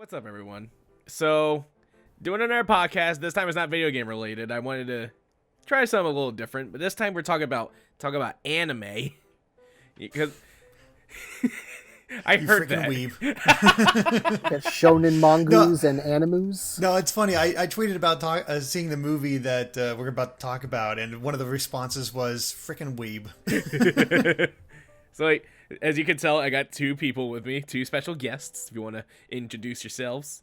What's up, everyone? So, doing another podcast. This time it's not video game related. I wanted to try something a little different, but this time we're talking about anime because I heard that. Weeb. Shonen mangas and animus. No, it's funny. I tweeted about seeing the movie that we're about to talk about, and one of the responses was "frickin' weeb." So, like, as you can tell, I got two people with me, two special guests. If you want to introduce yourselves.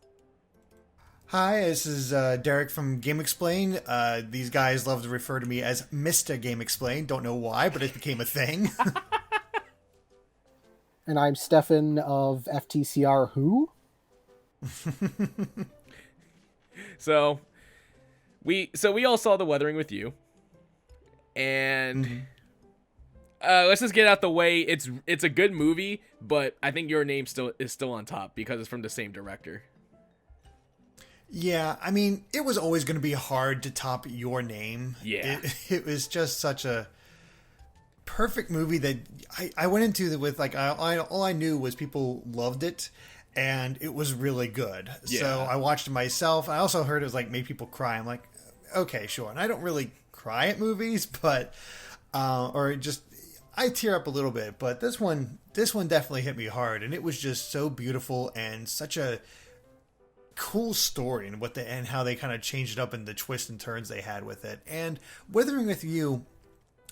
Hi, this is Derrick from GameXplain. These guys love to refer to me as Mr. GameXplain. Don't know why, but it became a thing. And I'm Stefan of FTCR. Who? So we all saw The Weathering with You, and let's just get out the way. It's a good movie, but I think Your Name is still on top because it's from the same director. Yeah, I mean, it was always going to be hard to top Your Name. Yeah, it was just such a perfect movie that I went into with like all I knew was people loved it and it was really good. Yeah. So I watched it myself. I also heard it was like made people cry. I'm like, okay, sure. And I don't really cry at movies, but or just I tear up a little bit. But this one definitely hit me hard, and it was just so beautiful and such a cool story and how they kind of changed it up and the twists and turns they had with it. And Weathering with You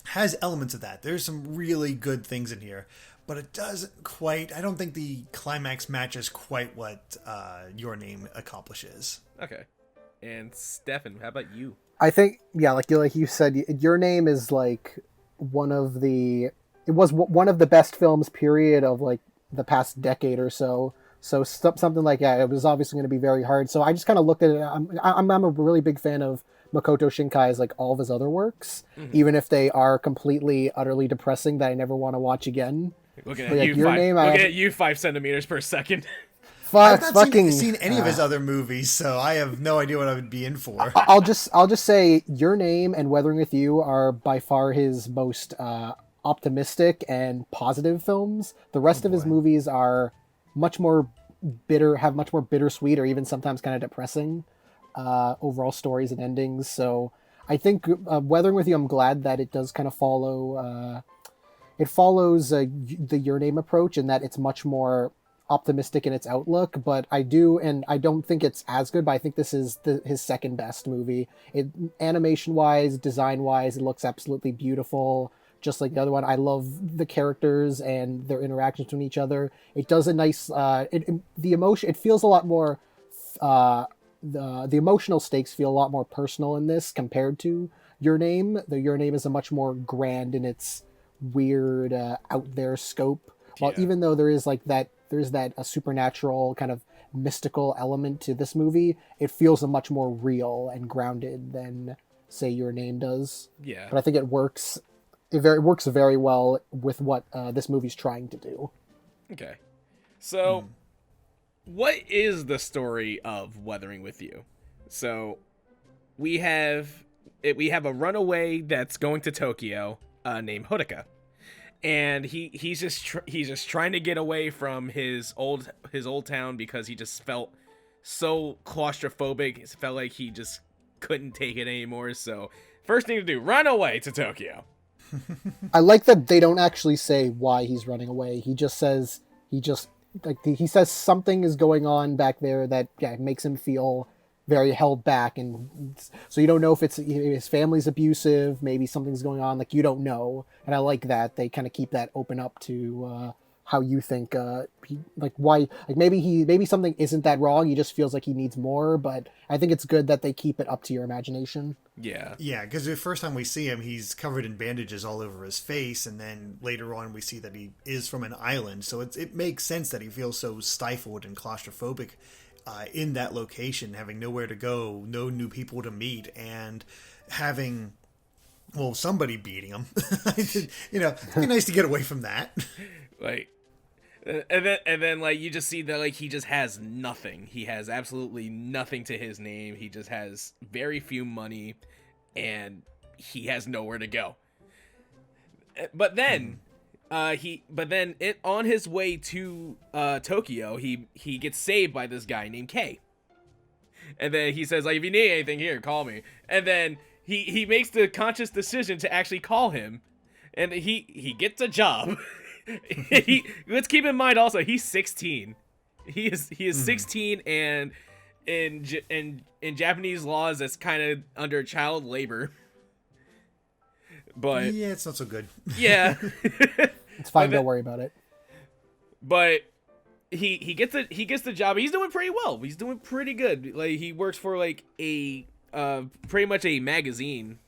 has elements of that. There's some really good things in here, but it doesn't quite. I don't think the climax matches quite what Your Name accomplishes. Okay. And Stefan, how about you? I think, yeah, like you said, Your Name is like one of the best films, period, of like the past decade or so. So something like that, it was obviously going to be very hard. So I just kind of looked at it. I'm a really big fan of Makoto Shinkai's like all of his other works, even if they are completely, utterly depressing that I never want to watch again. Looking at you 5 centimeters per second. I've not seen any of his other movies, so I have no idea what I would be in for. I'll just say Your Name and Weathering with You are by far his most optimistic and positive films. The rest of his movies are much more bittersweet, or even sometimes kind of depressing overall stories and endings. So I think Weathering with You, I'm glad that it does kind of follow it follows the Your Name approach, in that it's much more optimistic in its outlook. But I don't think it's as good, but I think this is his second best movie. Animation wise, design wise, it looks absolutely beautiful, just like the other one. I love the characters and their interactions between each other. It does a nice the emotion, it feels a lot more the emotional stakes feel a lot more personal in this compared to Your Name. The Your Name is a much more grand in its weird out there scope. While even though there's that a supernatural kind of mystical element to this movie, it feels a much more real and grounded than say Your Name does. Yeah. But I think it works. It works very well with what this movie's trying to do. Okay. So, what is the story of Weathering with You? So, we have a runaway that's going to Tokyo named Hodaka. And he's just trying to get away from his old town because he just felt so claustrophobic. It felt like he just couldn't take it anymore. So, first thing to do, run away to Tokyo. I like that they don't actually say why he's running away. He says something is going on back there that makes him feel very held back, and so you don't know if it's his family's abusive, maybe something's going on, like you don't know. And I like that they kind of keep that open up to how you think why, like maybe something isn't that wrong, he just feels like he needs more. But I think it's good that they keep it up to your imagination. Yeah, because the first time we see him, he's covered in bandages all over his face, and then later on we see that he is from an island, so it makes sense that he feels so stifled and claustrophobic in that location, having nowhere to go, no new people to meet, and having somebody beating him. It'd be nice to get away from that. Like, and then like you just see that like he just has nothing. He has absolutely nothing to his name. He just has very few money, and he has nowhere to go. But then On his way to Tokyo, he gets saved by this guy named K. And then he says, like, if you need anything here, call me. And then he makes the conscious decision to actually call him, and he gets a job. Let's keep in mind also, he's 16. He is 16, and in Japanese laws, that's kind of under child labor. But yeah, it's not so good. Yeah, it's fine. Don't worry about it. But he gets the job. He's doing pretty well. He's doing pretty good. Like, he works for like a pretty much a magazine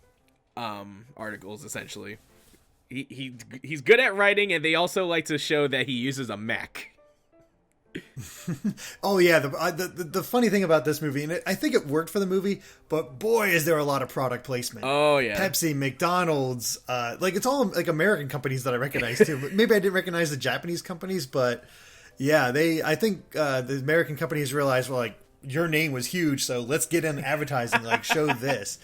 articles essentially. He's good at writing, and they also like to show that he uses a Mac. Oh yeah, the funny thing about this movie, and I think it worked for the movie, but boy, is there a lot of product placement. Oh yeah, Pepsi, McDonald's, like it's all like American companies that I recognize too. Maybe I didn't recognize the Japanese companies, but yeah, I think the American companies realized, well, like, your name was huge, so let's get in advertising, like, show this.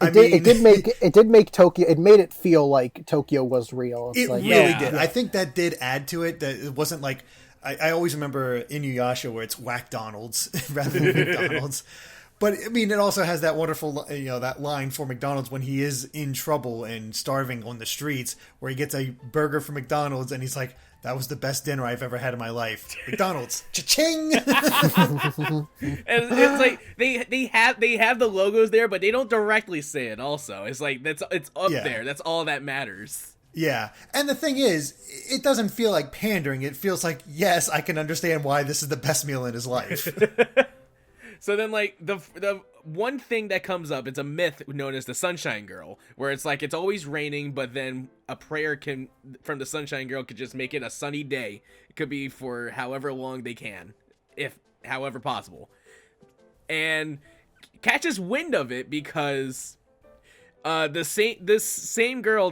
It did make Tokyo. It made it feel like Tokyo was real. It like, really did. Yeah. I think that did add to it. That it wasn't like I always remember Inuyasha where it's Whack-Donald's rather than McDonald's. But I mean, it also has that wonderful, that line for McDonald's when he is in trouble and starving on the streets, where he gets a burger from McDonald's and he's like, "That was the best dinner I've ever had in my life." McDonald's, cha-ching. And it's like they have the logos there, but they don't directly say it. Also, it's like it's up there. That's all that matters. Yeah, and the thing is, it doesn't feel like pandering. It feels like, yes, I can understand why this is the best meal in his life. So then, like, the one thing that comes up, it's a myth known as the Sunshine Girl, where it's like it's always raining, but then a prayer from the Sunshine Girl could just make it a sunny day. It could be for however long they can, however possible. And catches wind of it because this same girl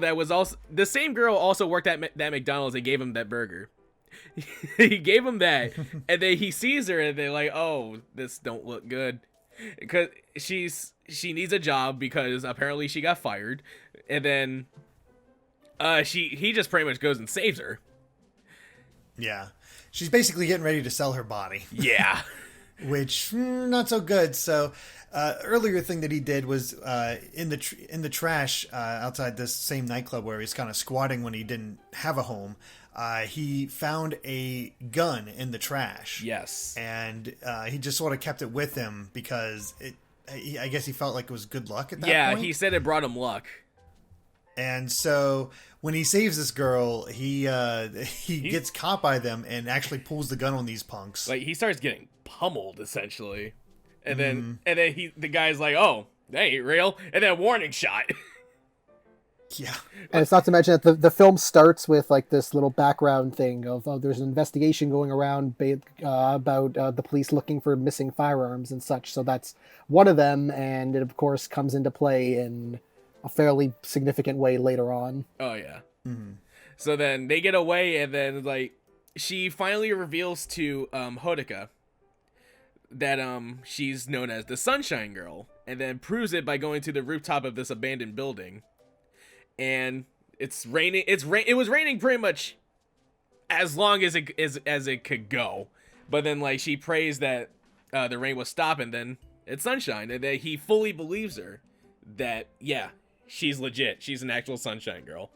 also worked at that McDonald's and gave him that burger. He gave him that, and then he sees her, and they're like, "Oh, this don't look good," because she needs a job because apparently she got fired, and then he just pretty much goes and saves her. Yeah, she's basically getting ready to sell her body. Yeah, which not so good. So earlier thing that he did was in the trash outside this same nightclub where he's kind of squatting when he didn't have a home. He found a gun in the trash. Yes. And he just sort of kept it with him because I guess he felt like it was good luck at that point. Yeah, he said it brought him luck. And so when he saves this girl, he gets caught by them and actually pulls the gun on these punks. Like, he starts getting pummeled, essentially. And then the guy's like, "Oh, that ain't real." And then warning shot. Yeah. And it's not to mention that the film starts with like this little background thing of there's an investigation going around about the police looking for missing firearms and such. So that's one of them, and it of course comes into play in a fairly significant way later on. Oh yeah. Mm-hmm. So then they get away, and then like she finally reveals to Hodaka that she's known as the Sunshine Girl, and then proves it by going to the rooftop of this abandoned building. And it's raining. It was raining pretty much as long as it could go. But then like she prays that the rain will stop, and then it's sunshine, and then he fully believes her that she's legit. She's an actual Sunshine Girl.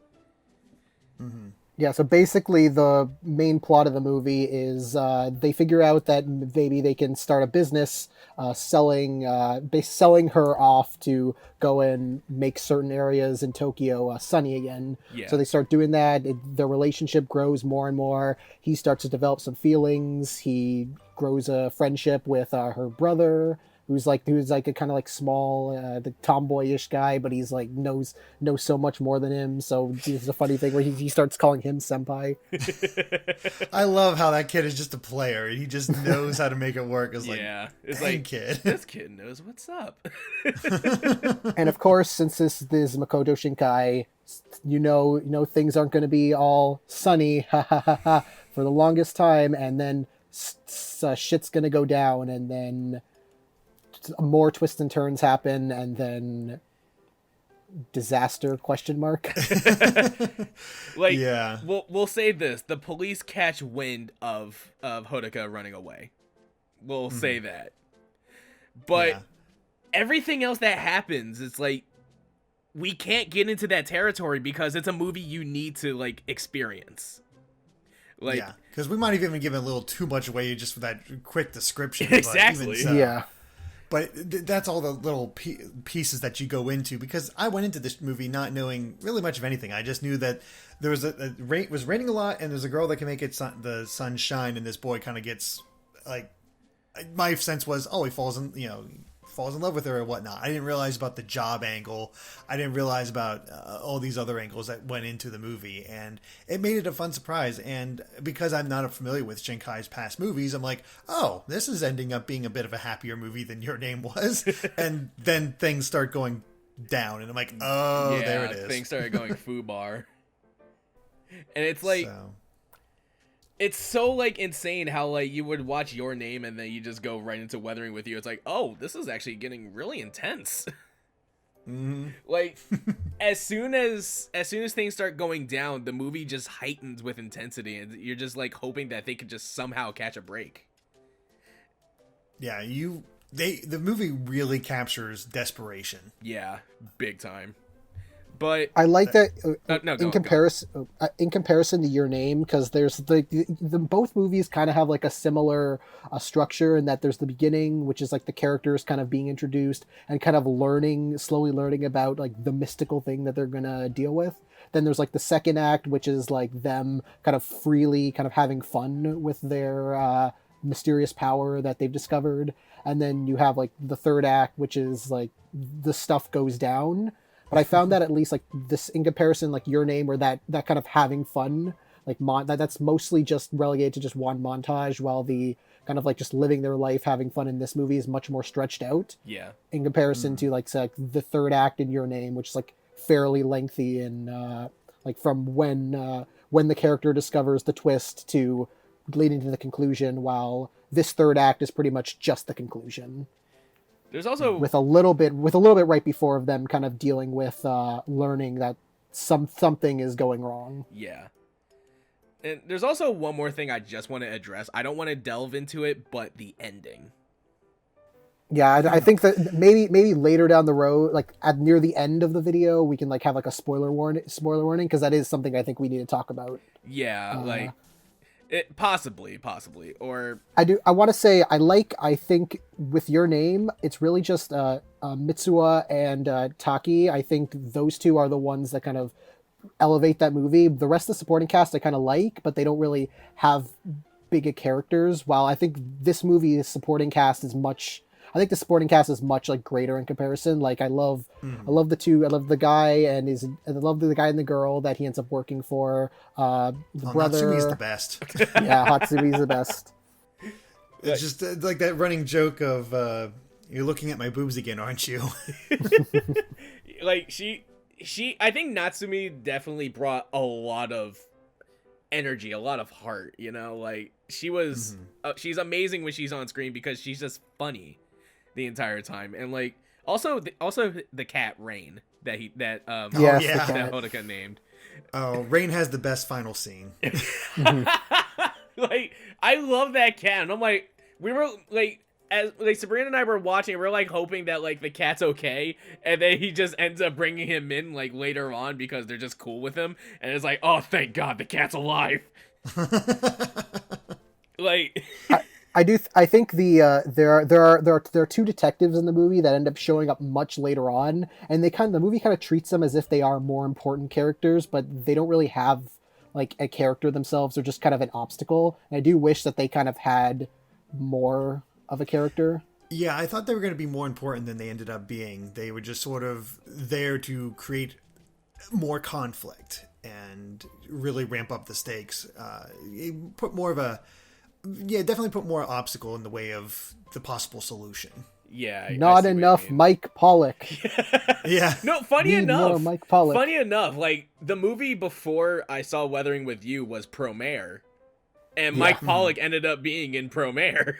Mm-hmm. Yeah, so basically the main plot of the movie is they figure out that maybe they can start a business selling her off to go and make certain areas in Tokyo sunny again. Yeah. So they start doing that. Their relationship grows more and more. He starts to develop some feelings. He grows a friendship with her brother, who's like a kind of like small, the tomboyish guy, but he's like knows so much more than him. So it's a funny thing where he starts calling him senpai. I love how that kid is just a player. He just knows how to make it work. It's like, kid. This kid knows what's up. And of course, since this is Makoto Shinkai, you know things aren't going to be all sunny, for the longest time, and then shit's going to go down, and then more twists and turns happen, and then disaster question mark. Like, Yeah. we'll say this: the police catch wind of Hodaka running away. We'll say that, but Yeah. everything else that happens, it's like we can't get into that territory because it's a movie you need to like experience. Like, yeah, because we might have even given a little too much away just for that quick description. Exactly. But even so, Yeah. But that's all the little pieces that you go into, because I went into this movie not knowing really much of anything. I just knew that there was was raining a lot, and there's a girl that can make the sun shine, and this boy kind of gets like, my sense was, oh, he falls in love with her or whatnot. I didn't realize about the job angle. I didn't realize about all these other angles that went into the movie, and it made it a fun surprise. And because I'm not familiar with Shinkai's past movies, I'm like, oh, this is ending up being a bit of a happier movie than Your Name was. And then things start going down, and I'm like, oh, yeah, there it is. Things started going foobar, and it's like. So. It's so, like, insane how, like, you would watch Your Name and then you just go right into Weathering with You. It's like, oh, this is actually getting really intense. Mm-hmm. Like, as soon as things start going down, the movie just heightens with intensity, and you're just, like, hoping that they could just somehow catch a break. Yeah, the movie really captures desperation. Yeah, big time. But I like that in comparison to Your Name, because there's the both movies kind of have like a similar structure in that there's the beginning, which is like the characters kind of being introduced and kind of slowly learning about like the mystical thing that they're gonna deal with. Then there's like the second act, which is like them kind of freely kind of having fun with their mysterious power that they've discovered. And then you have like the third act, which is like the stuff goes down. But I found that at least like this, in comparison, like Your Name, where that kind of having fun, like that's mostly just relegated to just one montage, while the kind of like just living their life, having fun in this movie is much more stretched out. Yeah. In comparison to like the third act in Your Name, which is like fairly lengthy, and like from when the character discovers the twist to leading to the conclusion, while this third act is pretty much just the conclusion. There's also with a little bit right before of them kind of dealing with learning that something is going wrong. Yeah. And there's also one more thing I just want to address. I don't want to delve into it, but the ending. Yeah, I think that maybe later down the road, like at near the end of the video, we can like have like a spoiler warning, because that is something I think we need to talk about. Yeah, possibly, or I want to say I think with Your Name, it's really just Mitsuha and Taki. I think those two are the ones that kind of elevate that movie. The rest of the supporting cast I kind of like, but they don't really have bigger characters. While I think this movie's supporting cast is much. I think the supporting cast is much like greater in comparison. Like I love the two. I love the guy and I love the guy and the girl that he ends up working for. The brother. Natsumi's the best. Yeah, Hatsumi's the best. It's just like that running joke of you're looking at my boobs again, aren't you? Like she I think Natsumi definitely brought a lot of energy, a lot of heart, you know? Like she was she's amazing when she's on screen because she's just funny the entire time. And like also the cat Rain that Hodaka named. Oh, Rain has the best final scene. Like I love that cat, and I'm like, we were like, as like Sabrina and I were watching, we're like hoping that like the cat's okay, and then he just ends up bringing him in like later on because they're just cool with him, and it's like, oh thank God the cat's alive. Like I think there are two detectives in the movie that end up showing up much later on, and the movie kind of treats them as if they are more important characters, but they don't really have like a character themselves. They're just kind of an obstacle. And I do wish that they kind of had more of a character. Yeah, I thought they were going to be more important than they ended up being. They were just sort of there to create more conflict and really ramp up the stakes. Definitely put more obstacle in the way of the possible solution. Yeah. Not enough Mike Pollock. Yeah. No, funny enough, Mike Pollock. Like the movie before I saw Weathering with You was Promare, and Mike Pollock ended up being in Promare.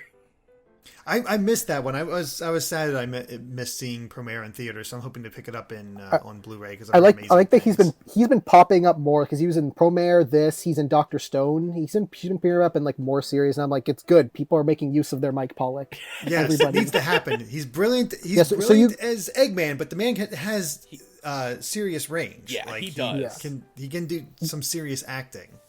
I missed that one. I was sad that I missed seeing Premiere in theater, so I'm hoping to pick it up in on Blu-ray because I like that he's been popping up more because he was in Premiere. He's in Doctor Stone. He's been appearing up in like more series, and I'm like, it's good. People are making use of their Mike Pollock. Yes, it needs to happen. He's brilliant. He's brilliant as Eggman, but the man has serious range. Yeah, like, he does. He can do some serious acting.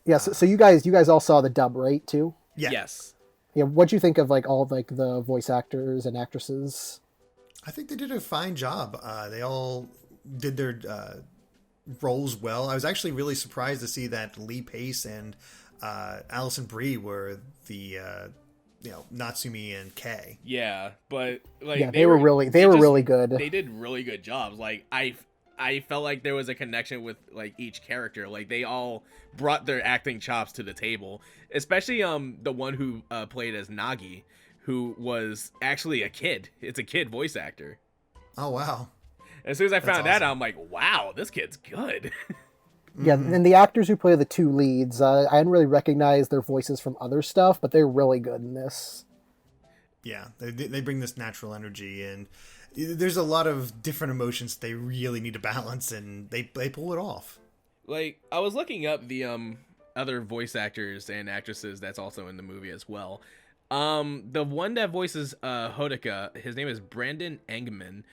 Yes. So you guys all saw the dub, right? Too. Yeah. Yes. Yeah, what'd you think of like all like the voice actors and actresses? I think they did a fine job. They all did their roles well. I was actually really surprised to see that Lee Pace and Alison Brie were the Natsumi and Kay. Yeah, but like they were really good. They did really good jobs. Like I felt like there was a connection with like each character. Like they all brought their acting chops to the table, especially the one who played as Nagi, who was actually a kid. It's a kid voice actor. Oh wow. As soon as I found that out, I'm like, wow, this kid's good. Yeah, and the actors who play the two leads, I didn't really recognize their voices from other stuff, but they're really good in this. Yeah, they bring this natural energy, and there's a lot of different emotions they really need to balance, and they pull it off. Like, I was looking up the other voice actors and actresses that's also in the movie as well. The one that voices Hodaka, his name is Brandon Engman.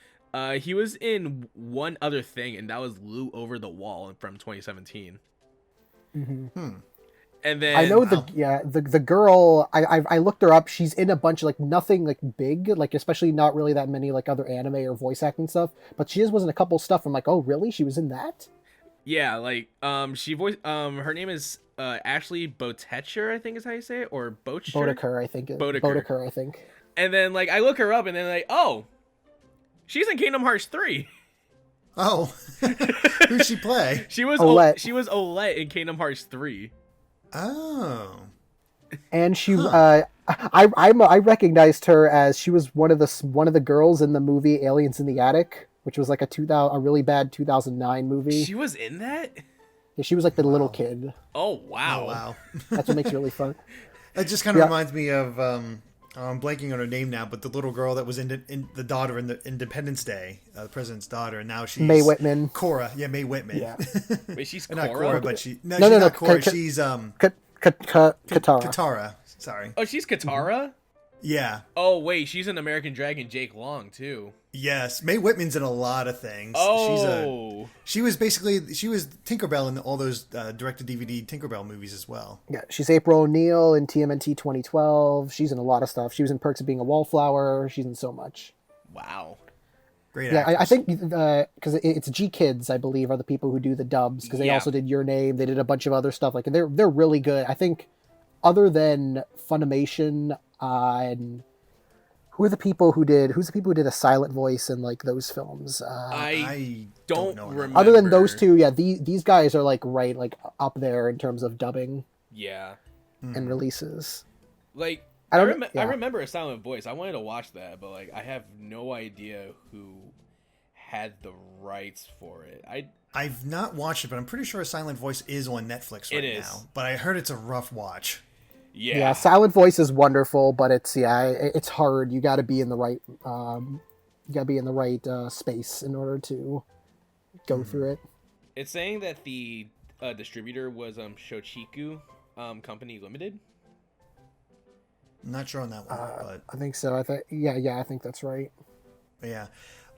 He was in one other thing, and that was Lou Over the Wall from 2017. Mm-hmm. And then I know the girl. I looked her up. She's in a bunch of like nothing like big, like especially not really that many like other anime or voice acting stuff. But she was in a couple stuff. I'm like, oh really? She was in that? Yeah, like she voiced her name is Ashley Botetcher, I think is how you say it, or Boddicker, I think. Boddicker, I think. And then like I look her up, and then like, oh, she's in Kingdom Hearts 3. Oh, who'd she play? She was Olette. She was Olette in Kingdom Hearts 3. Oh. And she, I recognized her as she was one of the girls in the movie Aliens in the Attic, which was like a really bad 2009 movie. She was in that? Yeah, she was like the little kid. Oh wow! Oh, wow. That's what makes it really fun. That just kind of reminds me of I'm blanking on her name now, but the little girl that was in the daughter in the Independence Day, the president's daughter, and now she's Mae Whitman. Cora, yeah, Mae Whitman. Yeah. Wait, she's Cora? Not Cora, but she's No, not Cora. She's Katara. Katara. Sorry. Oh, she's Katara? Yeah. Oh wait, she's an American Dragon Jake Long too. Yes, Mae Whitman's in a lot of things. Oh. She was Tinkerbell in all those direct-to-DVD Tinkerbell movies as well. Yeah, she's April O'Neil in TMNT 2012. She's in a lot of stuff. She was in Perks of Being a Wallflower. She's in so much. Wow. Great. Yeah, I think because it's G Kids, I believe, are the people who do the dubs because they also did Your Name. They did a bunch of other stuff. Like they're really good. I think other than Funimation and who's the people who did a silent voice in like those films? I don't know. remember. Other than those two, yeah, these guys are like up there in terms of dubbing. Yeah. And releases. Like I remember a silent voice. I wanted to watch that, but like I have no idea who had the rights for it. I've not watched it, but I'm pretty sure a silent voice is on Netflix right now. But I heard it's a rough watch. Yeah, silent voice is wonderful, but it's hard. You got to be in the right space in order to go through it. It's saying that the distributor was Shochiku Company Limited. I'm not sure on that one, but I think so. I think that's right. Yeah,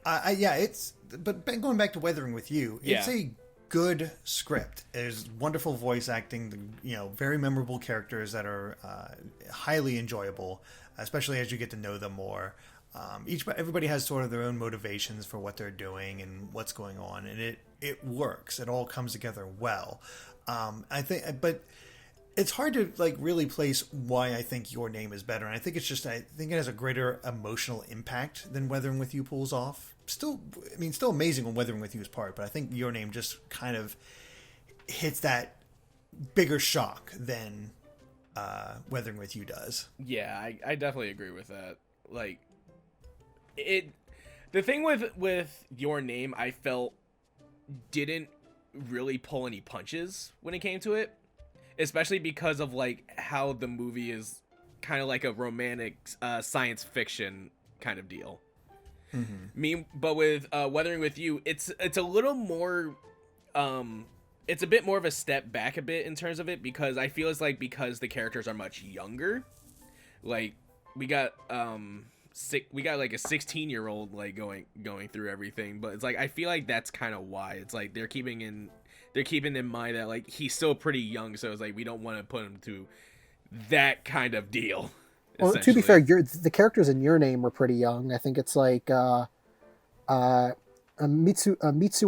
but going back to Weathering with You, it's a good script. There's wonderful voice acting, very memorable characters that are highly enjoyable, especially as you get to know them more. Everybody has sort of their own motivations for what they're doing and what's going on, and it works. It all comes together well. I think, but it's hard to like really place why I think Your Name is better, and I think it has a greater emotional impact than Weathering with You pulls off. Still amazing on Weathering with You's part, but I think Your Name just kind of hits that bigger shock than Weathering with You does. Yeah, I definitely agree with that. Like the thing with Your Name, I felt didn't really pull any punches when it came to it. Especially because of like how the movie is kind of like a romantic science fiction kind of deal. But with Weathering with You, it's a little more, it's a bit more of a step back a bit in terms of it, because I feel it's like, because the characters are much younger, like we got like a 16-year-old like going through everything, but it's like I feel like that's kind of why it's like they're keeping in mind that like he's still pretty young, so it's like we don't want to put him to that kind of deal. Well, to be fair, the characters in Your Name were pretty young. I think it's like Mitsuha,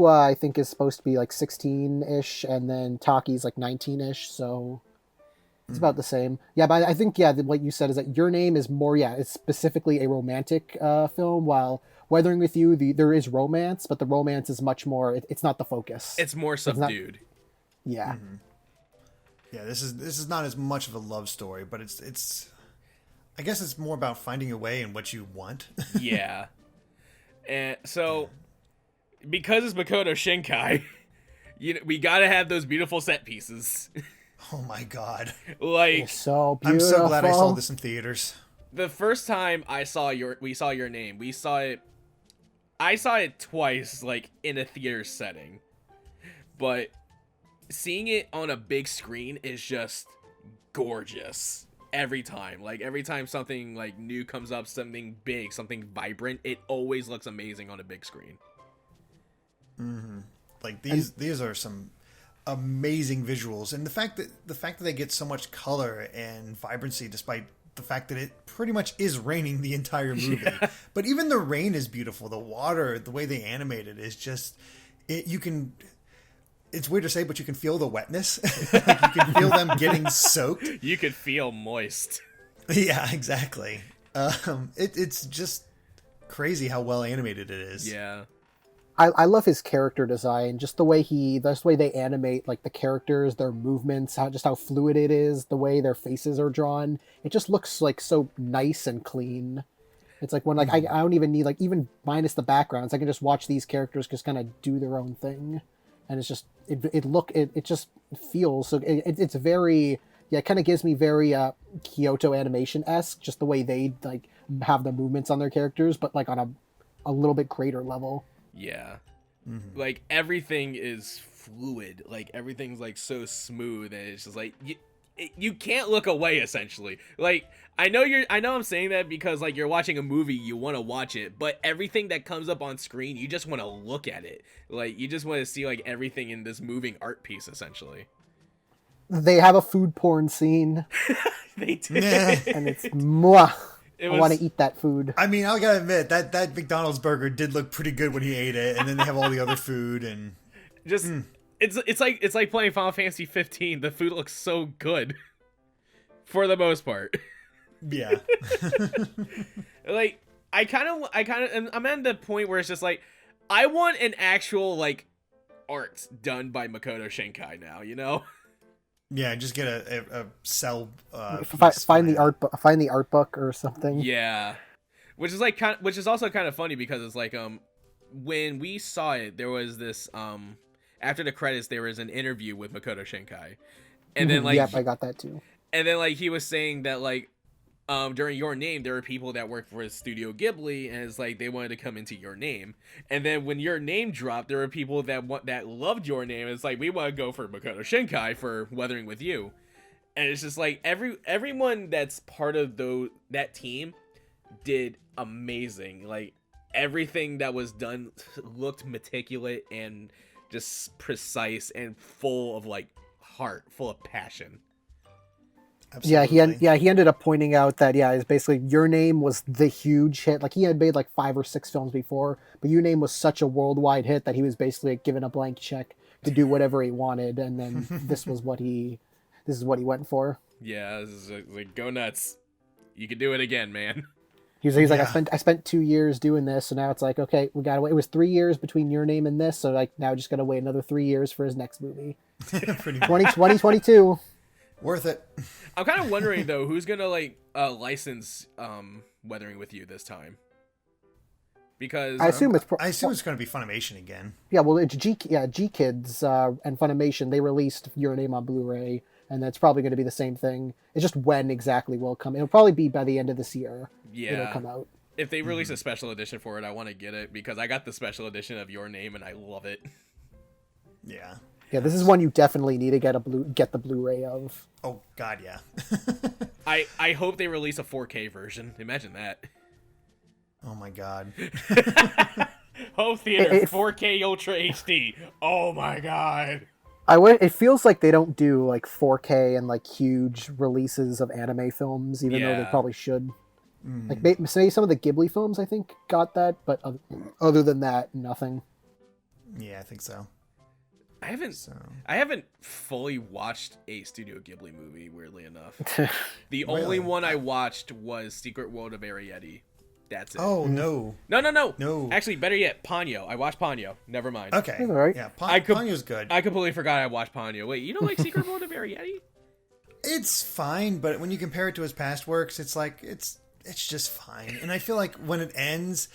I think, is supposed to be like 16-ish, and then Taki's like 19-ish, so it's about the same. Yeah, but I think, what you said is that Your Name is more, it's specifically a romantic film, while Weathering with You, there is romance, but the romance is much more, it's not the focus. It's more subdued. Yeah. Yeah, this is not as much of a love story, but it's I guess it's more about finding a way and what you want. Yeah. And so, because it's Makoto Shinkai, we gotta have those beautiful set pieces. Oh my god! Like, it's so beautiful. I'm so glad I saw this in theaters. The first time we saw Your Name, I saw it twice, like in a theater setting, but seeing it on a big screen is just gorgeous. Every time something like new comes up, something big, something vibrant, it always looks amazing on a big screen. Like these are some amazing visuals, and the fact that they get so much color and vibrancy, despite the fact that it pretty much is raining the entire movie. Yeah. But even the rain is beautiful. The water, the way they animate it is just it's weird to say, but you can feel the wetness. Like you can feel them getting soaked. You could feel moist. Yeah, exactly. It's just crazy how well animated it is. Yeah. I love his character design, just the way they animate like the characters, their movements, how fluid it is, the way their faces are drawn. It just looks like so nice and clean. It's like when I don't even need, like, even minus the backgrounds, I can just watch these characters just kind of do their own thing. And it's just it just feels so. It's very, it kind of gives me very Kyoto Animation-esque, just the way they like have the movements on their characters, but like on a little bit greater level. Yeah, like everything is fluid. Like everything's like so smooth, and it's just like you can't look away. Essentially, like I know I'm saying that because like you're watching a movie, you want to watch it, but everything that comes up on screen, you just want to look at it. Like you just want to see like everything in this moving art piece. Essentially, they have a food porn scene. They do, and it's mwah. I want to eat that food. I mean, I gotta admit that McDonald's burger did look pretty good when he ate it, and then they have all the other food and just it's like playing Final Fantasy 15. The food looks so good for the most part. Yeah. Like I'm at the point where it's just like I want an actual like art done by Makoto Shinkai now, you know? Yeah, just get a cell. Find the art book or something. Yeah, which is also kind of funny because it's like when we saw it, there was this after the credits there was an interview with Makoto Shinkai, and then like I got that too. And then like he was saying that like during Your Name there were people that worked for Studio Ghibli, and it's like they wanted to come into Your Name, and then when Your Name dropped, there were people that loved Your Name. It's like we want to go for Makoto Shinkai for Weathering with You, and it's just like everyone that's part of that team did amazing. Like everything that was done looked meticulous and just precise and full of like heart, full of passion. Absolutely. Yeah, he ended up pointing out that it's basically Your Name was the huge hit. Like he had made like 5 or 6 films before, but Your Name was such a worldwide hit that he was basically given a blank check to do whatever he wanted, and then this is what he went for. Yeah, this is like go nuts. You can do it again, man. He's like I spent 2 years doing this, so now it's like okay, we gotta wait. It was 3 years between Your Name and this, so like now just gotta wait another 3 years for his next movie. 2022. Worth it. I'm kind of wondering though, who's gonna like license Weathering with You this time? Because I assume it's going to be Funimation again. Yeah, well, it's G Kids and Funimation. They released Your Name on Blu-ray, and that's probably going to be the same thing. It's just when exactly will come. It'll probably be by the end of this year. Yeah. It'll come out. If they release a special edition for it, I want to get it because I got the special edition of Your Name and I love it. Yeah. Yeah, this is one you definitely need to get the Blu-ray of. Oh God, yeah. I hope they release a 4K version. Imagine that. Oh my God. Home theater 4K Ultra HD. Oh my God. It feels like they don't do like 4K and like huge releases of anime films, even though they probably should. Like maybe some of the Ghibli films, I think, got that, but other than that, nothing. Yeah, I think so. I haven't fully watched a Studio Ghibli movie, weirdly enough. The only one I watched was Secret World of Arrietty. That's it. Oh, no. No. Actually, better yet, Ponyo. I watched Ponyo. Never mind. Okay. All right. Yeah, Ponyo's good. I completely forgot I watched Ponyo. Wait, you don't like Secret World of Arrietty? It's fine, but when you compare it to his past works, it's like, it's just fine. And I feel like when it ends,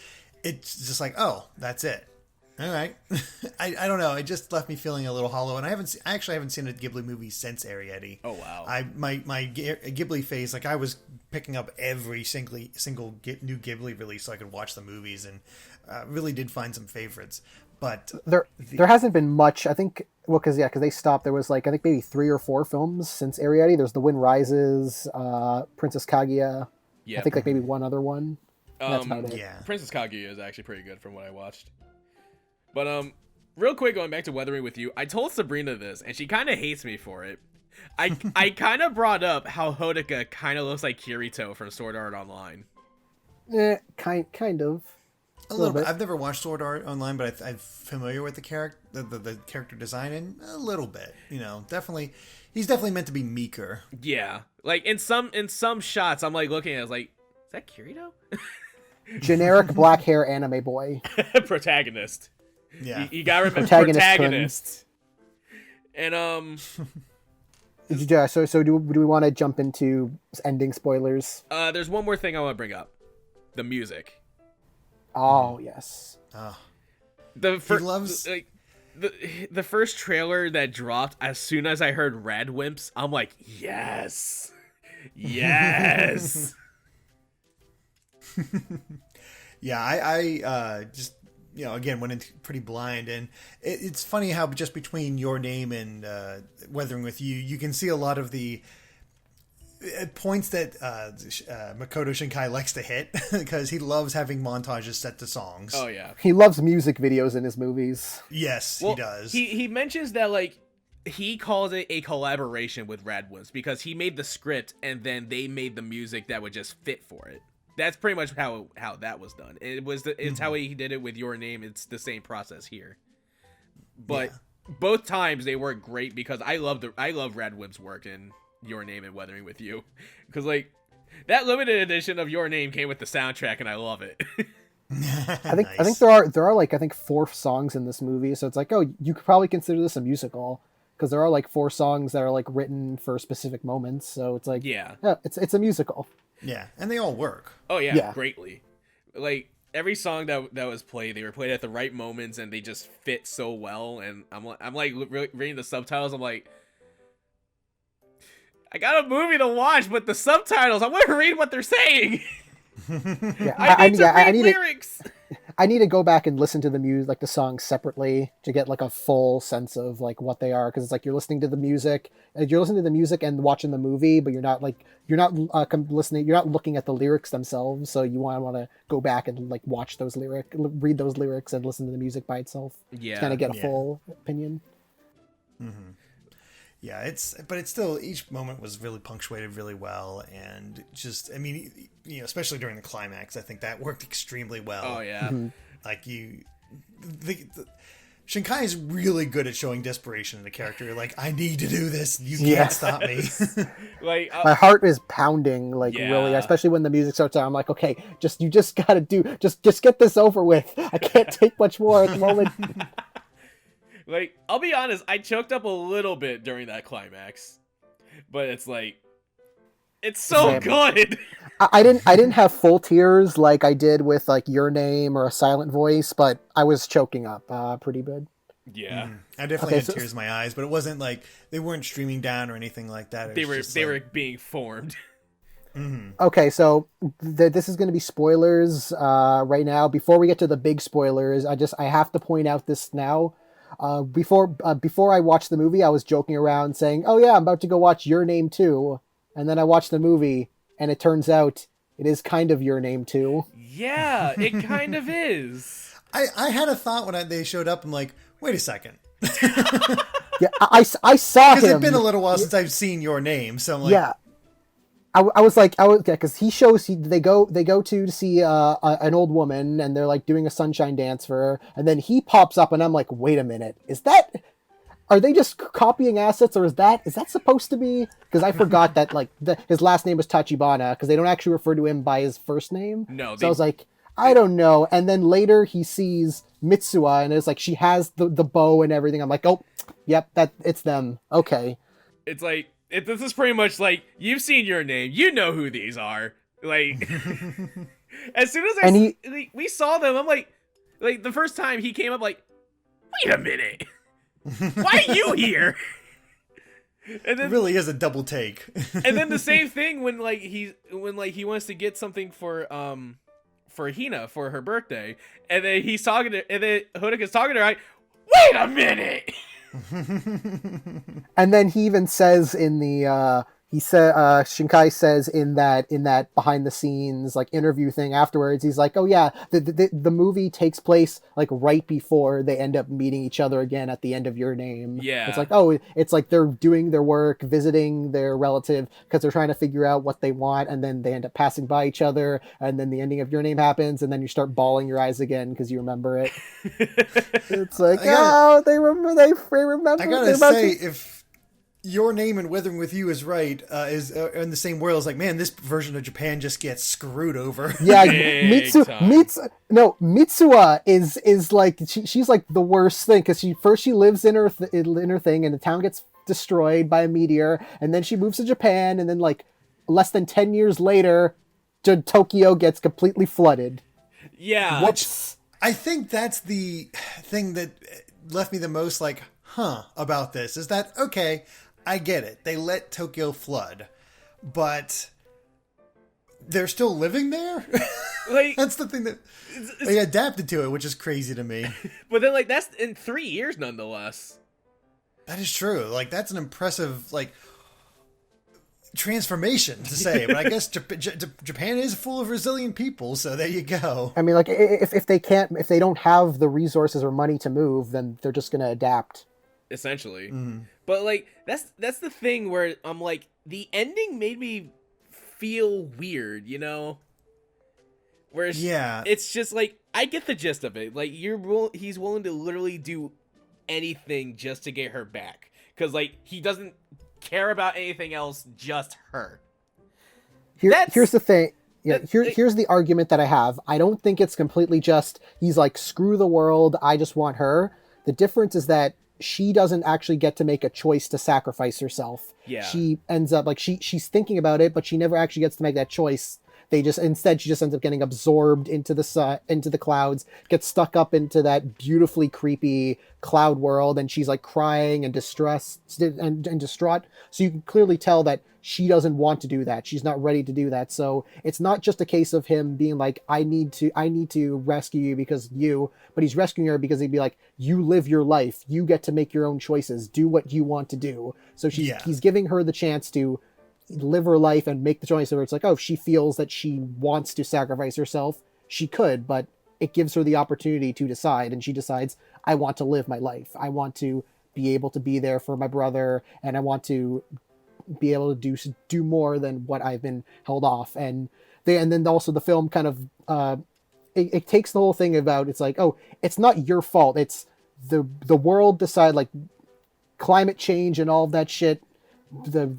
it's just like, oh, that's it. All right. I don't know. It just left me feeling a little hollow. And I actually haven't seen a Ghibli movie since Arrietty. Oh, wow. My Ghibli phase, like I was picking up every single new Ghibli release so I could watch the movies, and really did find some favorites. But there hasn't been much. I think, well, because they stopped. There was like, I think maybe 3 or 4 films since Arrietty. There's The Wind Rises, Princess Kaguya. Yeah. I think like maybe one other one. That's about it. Yeah. Princess Kaguya is actually pretty good from what I watched. But real quick, going back to Weathering with You, I told Sabrina this, and she kind of hates me for it. I kind of brought up how Hodaka kind of looks like Kirito from Sword Art Online. Kind of. A little bit. I've never watched Sword Art Online, but I'm familiar with the character design, and a little bit. You know, definitely, he's definitely meant to be meeker. Yeah, like in some shots, I'm like looking at it, I was like, is that Kirito? Generic black hair anime boy. Protagonist. Yeah, you gotta remember protagonist. And yeah. So do we want to jump into ending spoilers? There's one more thing I want to bring up: the music. Oh yes. He loves like the first trailer that dropped. As soon as I heard Rad Wimps, I'm like, yes. Yeah, I just, you know, again, went in pretty blind, and it's funny how just between Your Name and Weathering with You, you can see a lot of the points that Makoto Shinkai likes to hit, because he loves having montages set to songs. Oh yeah, he loves music videos in his movies. Yes, well, he does. He mentions that like he calls it a collaboration with Rad Wimps because he made the script and then they made the music that would just fit for it. That's pretty much how that was done. It's how he did it with Your Name. It's the same process here. But both times they work great because I love Rad Wimp's work in Your Name and Weathering with You. Because like that limited edition of Your Name came with the soundtrack and I love it. I think there are like 4 songs in this movie, so it's like, oh, you could probably consider this a musical because there are like 4 songs that are like written for specific moments. So it's like, yeah, it's a musical. Yeah, and they all work. Oh yeah, greatly. Like every song that was played, they were played at the right moments, and they just fit so well. And I'm like reading the subtitles. I'm like, I got a movie to watch, but the subtitles, I want to read what they're saying. I need to read lyrics. I need to go back and listen to the music, like the songs separately, to get like a full sense of like what they are. Because it's like you're listening to the music and watching the movie, but you're not listening. You're not looking at the lyrics themselves. So you want to go back and like watch those read those lyrics, and listen to the music by itself. Yeah, to kind of get a full opinion. Mm-hmm. Yeah, but it's still, each moment was really punctuated really well, and just, I mean, you know, especially during the climax, I think that worked extremely well. Oh yeah, like Shinkai is really good at showing desperation in the character. Like, I need to do this. You can't stop me. Like my heart is pounding, like really, especially when the music starts out. I'm like, okay, you just gotta just get this over with. I can't take much more at the moment. Like, I'll be honest, I choked up a little bit during that climax, but it's like, it's so good. I didn't have full tears like I did with like Your Name or A Silent Voice, but I was choking up pretty good. Yeah. I definitely had tears in my eyes, but it wasn't like they weren't streaming down or anything like that. They were being formed. Okay, so this is going to be spoilers right now. Before we get to the big spoilers, I have to point out this now. Before I watched the movie, I was joking around saying, "Oh yeah, I'm about to go watch Your Name too," and then I watched the movie, and it turns out it is kind of Your Name too. Yeah, it kind of is. I had a thought when they showed up. I'm like, wait a second. Yeah, I saw him. Because it's been a little while since I've seen Your Name, so I'm like, yeah. I was because they go to see an old woman, and they're like doing a sunshine dance for her, and then he pops up, and I'm like, wait a minute, are they just copying assets, or is that supposed to be? Because I forgot that like his last name was Tachibana, because they don't actually refer to him by his first name. No, so I was like, I don't know. And then later he sees Mitsuha, and it's like she has the bow and everything. I'm like, oh, yep, it's them. Okay. It's like. This is pretty much like, you've seen Your Name, you know who these are. Like, as soon as we saw them, I'm like the first time he came up, like, wait a minute, why are you here? And then, it really is a double take. And then the same thing when he wants to get something for Hina for her birthday, and then he's talking to, and then Hodoka's talking to her, like, wait a minute. And then he even says in the Shinkai says in that behind the scenes like interview thing afterwards, he's like, oh yeah, the movie takes place like right before they end up meeting each other again at the end of Your Name. Yeah, it's like, oh, it's like they're doing their work, visiting their relative because they're trying to figure out what they want, and then they end up passing by each other, and then the ending of Your Name happens, and then you start bawling your eyes again because you remember it. It's like, they remember. I gotta say, if Your Name and Weathering with You is right, is in the same world, it's like, man, this version of Japan just gets screwed over. Yeah, Mitsuha is like she's like the worst thing, because she lives in her thing, and the town gets destroyed by a meteor, and then she moves to Japan, and then like less than 10 years later, Tokyo gets completely flooded. Yeah, which I think that's the thing that left me the most like, about this, is that, okay, I get it. They let Tokyo flood, but they're still living there? Like, that's the thing that they adapted to it, which is crazy to me. But then, like, that's in 3 years nonetheless. That is true. Like, that's an impressive, like, transformation to say. But I guess Japan is full of resilient people, so there you go. I mean, like, if they don't have the resources or money to move, then they're just going to adapt. Essentially. But like that's the thing where I'm like, the ending made me feel weird, you know, where it's just like, I get the gist of it, like he's willing to literally do anything just to get her back, because like he doesn't care about anything else, just her. Here's the thing. Yeah, here's the argument that I have. I don't think it's completely just he's like, screw the world, I just want her. The difference is that she doesn't actually get to make a choice to sacrifice herself. Yeah. She ends up like she's thinking about it, but she never actually gets to make that choice. Instead she just ends up getting absorbed into the clouds, gets stuck up into that beautifully creepy cloud world, and she's like crying and distressed and distraught. So you can clearly tell that she doesn't want to do that. She's not ready to do that. So it's not just a case of him being like, I need to rescue you because but he's rescuing her because he'd be like, you live your life. You get to make your own choices. Do what you want to do. So he's giving her the chance to live her life and make the choice where it's like, oh, if she feels that she wants to sacrifice herself, she could, but it gives her the opportunity to decide, and she decides, I want to live my life. I want to be able to be there for my brother, and I want to be able to do more than what I've been held off. And then also the film kind of it takes the whole thing about, it's like, oh, it's not your fault. It's the world decide, like climate change and all of that shit. The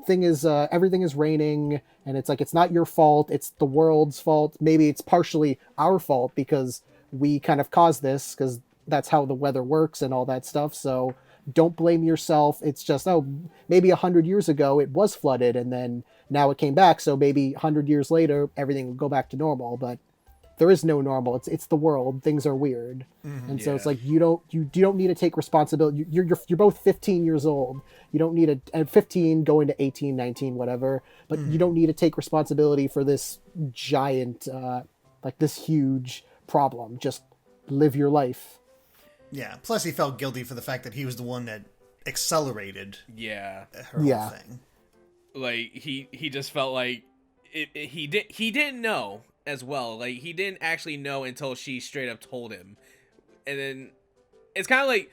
thing is, everything is raining, and it's like, it's not your fault, it's the world's fault. Maybe it's partially our fault because we kind of caused this, because that's how the weather works and all that stuff. So don't blame yourself. It's just, oh, maybe 100 years ago it was flooded, and then now it came back, so maybe 100 years later everything will go back to normal. But there is no normal. It's the world. Things are weird, and so it's like you don't need to take responsibility. You're both 15 years old. You don't need at 15 going to 18, 19, whatever. But you don't need to take responsibility for this giant, like this huge problem. Just live your life. Yeah. Plus, he felt guilty for the fact that he was the one that accelerated. Yeah. Her whole thing. Like he just felt like he didn't know as well. Like he didn't actually know until she straight up told him, and then it's kind of like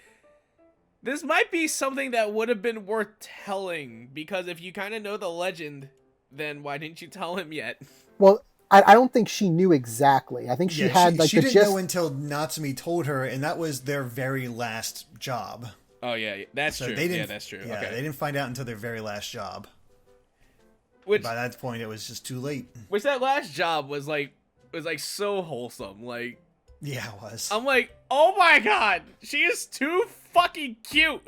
this might be something that would have been worth telling, because if you kind of know the legend, then why didn't you tell him yet? Well, I don't think she knew exactly. I think she had like she didn't know until Natsumi told her, and that was their very last job. Oh yeah, that's true. Yeah, that's true. Yeah, okay. They didn't find out until their very last job. Which, by that point, it was just too late. Which that last job was like so wholesome. Like, yeah, it was. I'm like, oh my god, she is too fucking cute.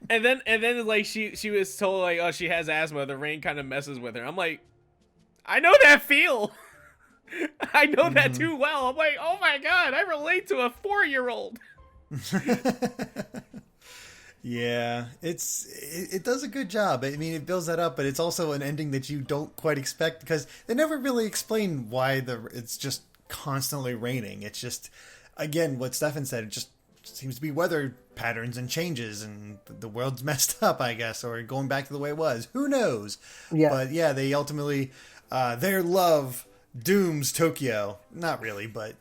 and then like she was told like, oh, she has asthma. The rain kind of messes with her. I'm like, I know that feel. I know that too well. I'm like, oh my god, I relate to a 4-year-old. Yeah, it does a good job. I mean, it builds that up, but it's also an ending that you don't quite expect, because they never really explain why it's just constantly raining. It's just, again, what Stefan said, it just seems to be weather patterns and changes, and the world's messed up, I guess, or going back to the way it was. Who knows? Yeah. But yeah, they ultimately, their love dooms Tokyo. Not really, but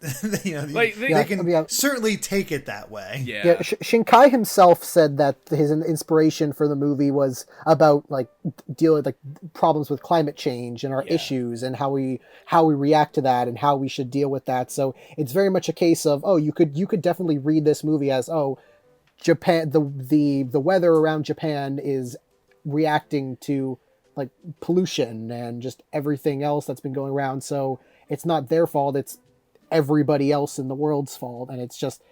you know, they can certainly take it that way. Yeah. Shinkai himself said that his inspiration for the movie was about like dealing with like problems with climate change and our issues, and how we react to that and how we should deal with that. So it's very much a case of, oh, you could definitely read this movie as, oh, Japan, the weather around Japan is reacting to like pollution and just everything else that's been going around. So it's not their fault, it's everybody else in the world's fault. And it's just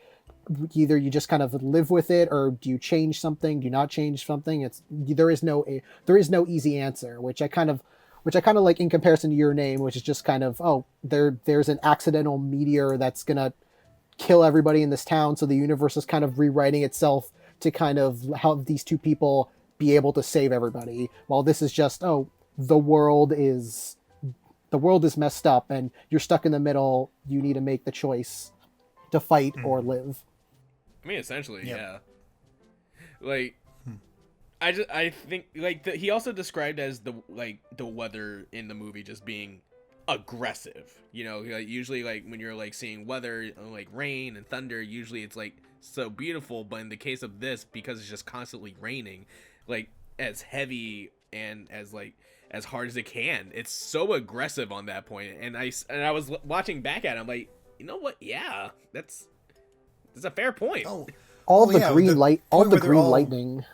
either you just kind of live with it, or do you change something, do you not change something? There is no easy answer, which I kind of like in comparison to Your Name, which is just kind of, oh, there's an accidental meteor that's gonna kill everybody in this town, so the universe is kind of rewriting itself to kind of help these two people be able to save everybody, while this is just, oh, the world is messed up and you're stuck in the middle. You need to make the choice to fight or live. I mean, essentially, yeah. Like, I think like he also described as the weather in the movie just being aggressive. You know, like, usually like when you're like seeing weather like rain and thunder, usually it's like so beautiful, but in the case of this, because it's just constantly raining, like as heavy and as hard as it can, it's so aggressive on that point. And I was watching back at it, I'm like, you know what? Yeah, that's a fair point. All the green lightning.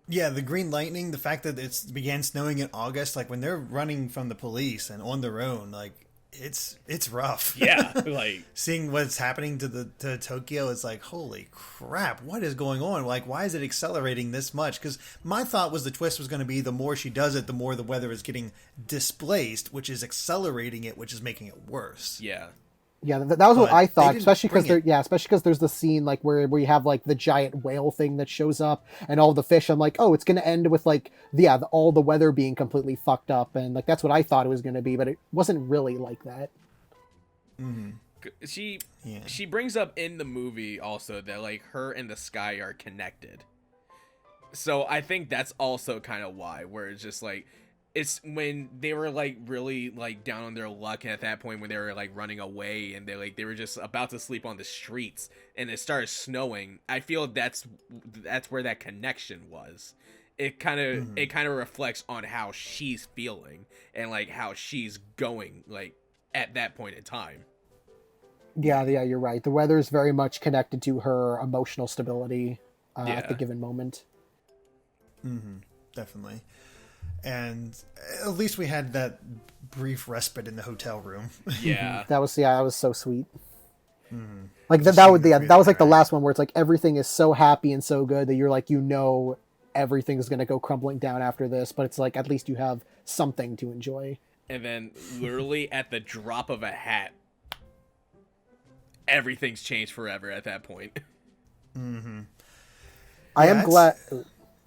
Yeah, the green lightning. The fact that it began snowing in August, like when they're running from the police and on their own, like it's rough. Yeah, like seeing what's happening to Tokyo is like, holy crap, what is going on? Like, why is it accelerating this much? Because my thought was the twist was going to be the more she does it, the more the weather is getting displaced, which is accelerating it, which is making it worse. Yeah. Yeah, that was what I thought, especially because there's the scene like where you have like the giant whale thing that shows up and all the fish. I'm like, oh, it's going to end with like all the weather being completely fucked up, and like that's what I thought it was going to be, but it wasn't really like that. Mm-hmm. She brings up in the movie also that like her and the sky are connected. So I think that's also kind of why, where it's just like, it's when they were like really like down on their luck, and at that point when they were like running away and they were just about to sleep on the streets and it started snowing, I feel that's where that connection was. It kind of reflects on how she's feeling and like how she's going like at that point in time. Yeah, you're right. The weather is very much connected to her emotional stability at the given moment. Definitely. And at least we had that brief respite in the hotel room. Yeah, that was so sweet. Like that was like the last one where it's like everything is so happy and so good that you're like, you know, everything's gonna go crumbling down after this, but it's like at least you have something to enjoy. and then literally at the drop of a hat, everything's changed forever at that point. Mm-hmm. I am glad.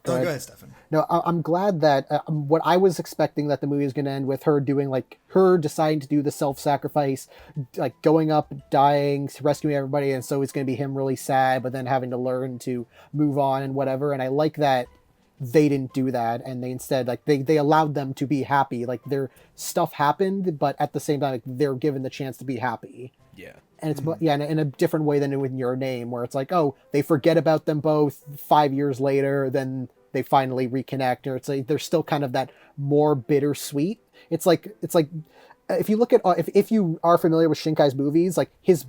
Go ahead, Stefan. No, I'm glad that what I was expecting that the movie was going to end with her doing, like, her deciding to do the self-sacrifice, like going up, dying, rescuing everybody, and so it's going to be him really sad, but then having to learn to move on and whatever. And I like that they didn't do that, and they instead, like, they allowed them to be happy. Like, their stuff happened, but at the same time, like, they're given the chance to be happy. Yeah. And it's in a different way than in Your Name, where it's like, oh, they forget about them both 5 years later, then they finally reconnect, or it's like there's still kind of that more bittersweet. It's like if you look at if you are familiar with Shinkai's movies, like his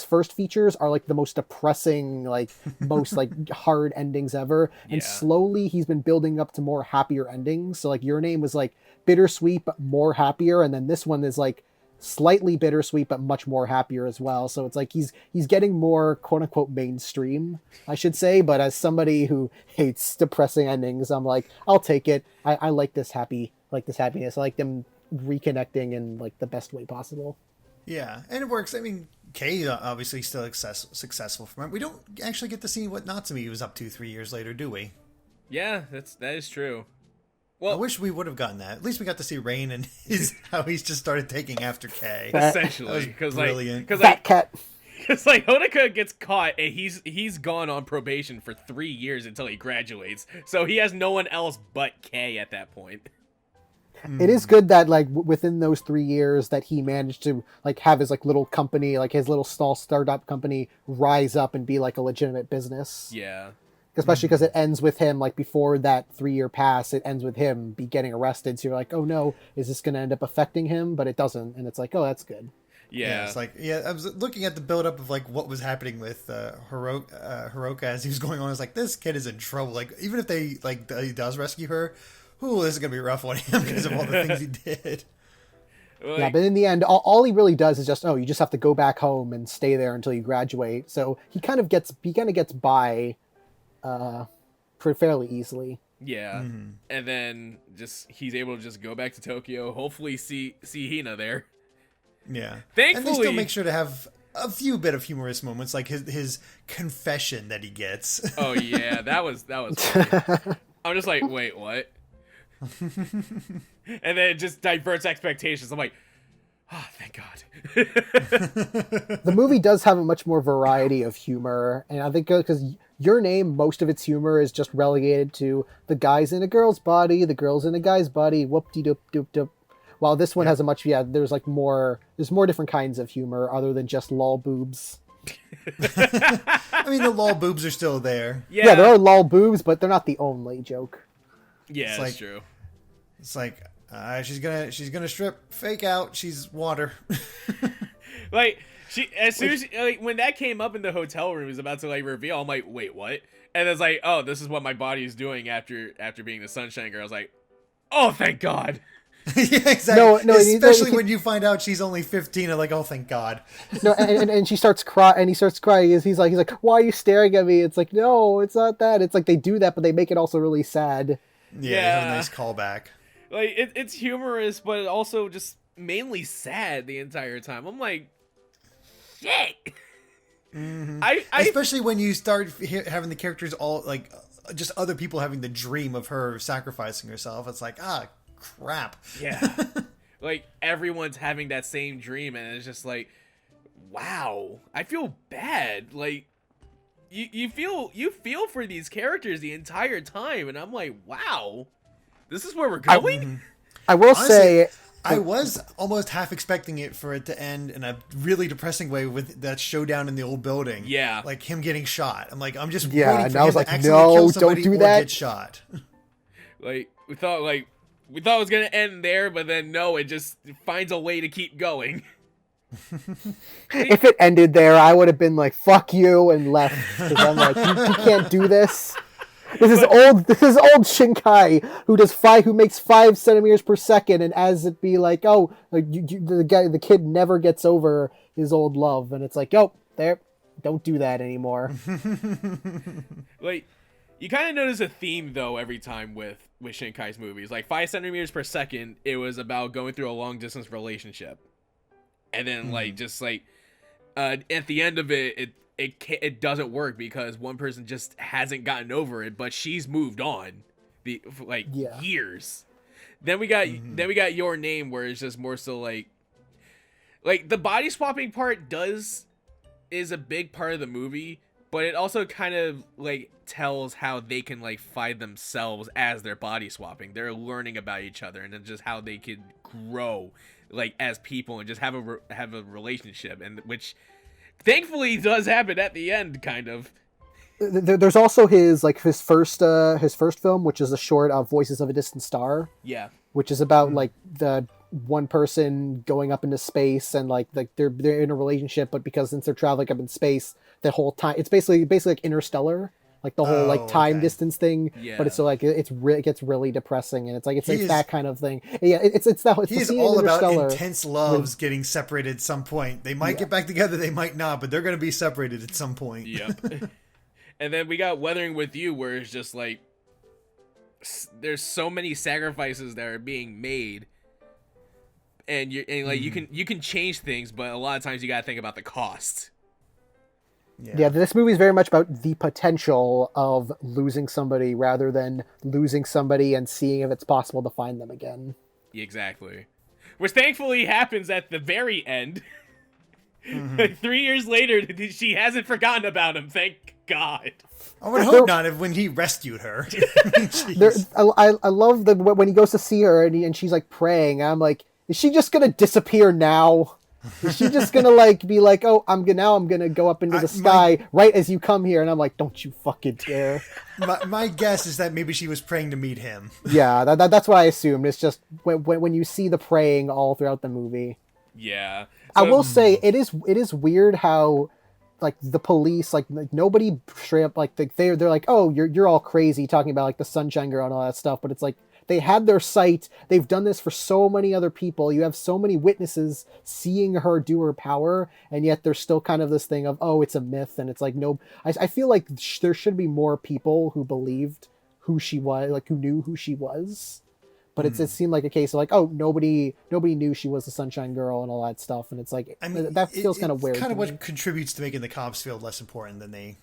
first features are like the most depressing, like most like hard endings ever, and slowly he's been building up to more happier endings. So like Your Name was like bittersweet but more happier, and then this one is like slightly bittersweet but much more happier as well. So it's like he's getting more quote unquote mainstream, I should say. But as somebody who hates depressing endings, I'm like, I'll take it. I like this happiness. I like them reconnecting in like the best way possible. Yeah, and it works. I mean, Kay obviously still successful from it. We don't actually get to see what Natsumi was up to 3 years later, do we? Yeah, that is true. Well, I wish we would have gotten that. At least we got to see Rain and how he's just started taking after Kay. Essentially, because Fat cat. Because like Honoka gets caught and he's gone on probation for 3 years until he graduates, so he has no one else but Kay at that point. It is good that like within those 3 years that he managed to like have his like little company, like his little startup company, rise up and be like a legitimate business. Yeah. Especially because it ends with him, like before that 3 year pass, it ends with him be getting arrested. So you're like, oh no, is this going to end up affecting him? But it doesn't. And it's like, oh, that's good. Yeah. It's like, I was looking at the buildup of like what was happening with Hiroka as he was going on. It's like, this kid is in trouble. Like, even if he does rescue her, this is going to be rough on him because of all the things he did. Like, yeah, but in the end, all he really does is just, you just have to go back home and stay there until you graduate. So he kind of gets by fairly easily. Yeah. And then he's able to just go back to Tokyo, hopefully see Hina there. Yeah. Thankfully, and they still make sure to have a few bit of humorous moments, like his confession that he gets. Oh yeah, that was funny. I'm just like, wait, what? And then it just diverts expectations. I'm like, oh, thank God. The movie does have a much more variety of humor, and I think because Your Name, most of its humor is just relegated to the guy's in a girl's body, the girl's in a guy's body, whoop-de-doop-doop-doop. While this one has a much, there's more different kinds of humor other than just lol boobs. I mean, the lol boobs are still there. Yeah, there are lol boobs, but they're not the only joke. Yeah, that's true. It's like, she's gonna strip, fake out, she's water. Like, as soon as when that came up in the hotel room, he was about to like reveal. I'm like, wait, what? And it's like, oh, this is what my body is doing after being the Sunshine Girl. I was like, oh, thank God. Yeah, exactly. No, especially when you find out she's only 15. I'm like, oh, thank God. No, and she starts crying, and he starts crying. He's like, why are you staring at me? It's like, no, it's not that. It's like they do that, but they make it also really sad. Yeah, they have a nice callback. Like it's humorous, but also just mainly sad the entire time. I'm like, shit. Mm-hmm. Especially when you start having the characters all like just other people having the dream of her sacrificing herself. It's like, crap. Yeah. Like everyone's having that same dream, and it's just like, wow, I feel bad. Like you feel for these characters the entire time, and I'm like, wow, this is where we're going. I will say, I was almost half expecting it for it to end in a really depressing way with that showdown in the old building. Yeah, like him getting shot. I'm like, I'm just waiting for him to like, accidentally kill somebody don't do or that. Get shot. Like we thought it was gonna end there, but then no, it just finds a way to keep going. If it ended there, I would have been like, fuck you, and left. Because I'm like, you can't do this. This is old Shinkai who makes 5 centimeters per second, and as it be like, oh, like the kid never gets over his old love, and it's like, oh, there, don't do that anymore. Like, You kind of notice a theme though every time with Shinkai's movies. Like 5 centimeters per second, it was about going through a long distance relationship, and then like just like at the end of it doesn't work because one person just hasn't gotten over it, but she's moved on years. Then we got Your Name, where it's just more so like the body swapping part is a big part of the movie, but it also kind of like tells how they can like find themselves as they're body swapping. They're learning about each other and then just how they can grow like as people and just have a relationship, and which thankfully does happen at the end, kind of. There's also his first film, which is a short of Voices of a Distant Star. Yeah. Which is about like the one person going up into space and like they're in a relationship, but since they're traveling up in space the whole time, it's basically like Interstellar, like the whole time distance thing. Yeah. But it's so like it gets really depressing, and it's like that kind of thing. Yeah, it's he's all about intense loves getting separated at some point. They might get back together, they might not, but they're going to be separated at some point. Yep. And then we got Weathering with You, where it's just like there's so many sacrifices that are being made, and you can change things, but a lot of times you gotta think about the cost. Yeah, this movie is very much about the potential of losing somebody rather than losing somebody and seeing if it's possible to find them again. Exactly. Which thankfully happens at the very end. Like 3 years later, she hasn't forgotten about him, thank God. I would hope not when he rescued her. I love when he goes to see her and she's like praying. I'm like, is she just gonna disappear now? Is she just gonna like be like, oh, I'm gonna go up into the sky right as you come here? And I'm like, don't you fucking dare. My guess is that maybe she was praying to meet him. Yeah, that's what I assumed. It's just when you see the praying all throughout the movie. Yeah. So, I will say it is weird how like the police like nobody straight up like they're like, oh, you're all crazy talking about like the Sunshine Girl and all that stuff, but it's like they had their sight. They've done this for so many other people. You have so many witnesses seeing her do her power, and yet there's still kind of this thing of, oh, it's a myth, and it's like, no. I feel like there should be more people who believed who she was, like who knew who she was. But it seemed like a case of like, oh, nobody knew she was the Sunshine Girl and all that stuff, and it's like, I mean, that feels kind of weird. Kind of what contributes to making the cops feel less important than they,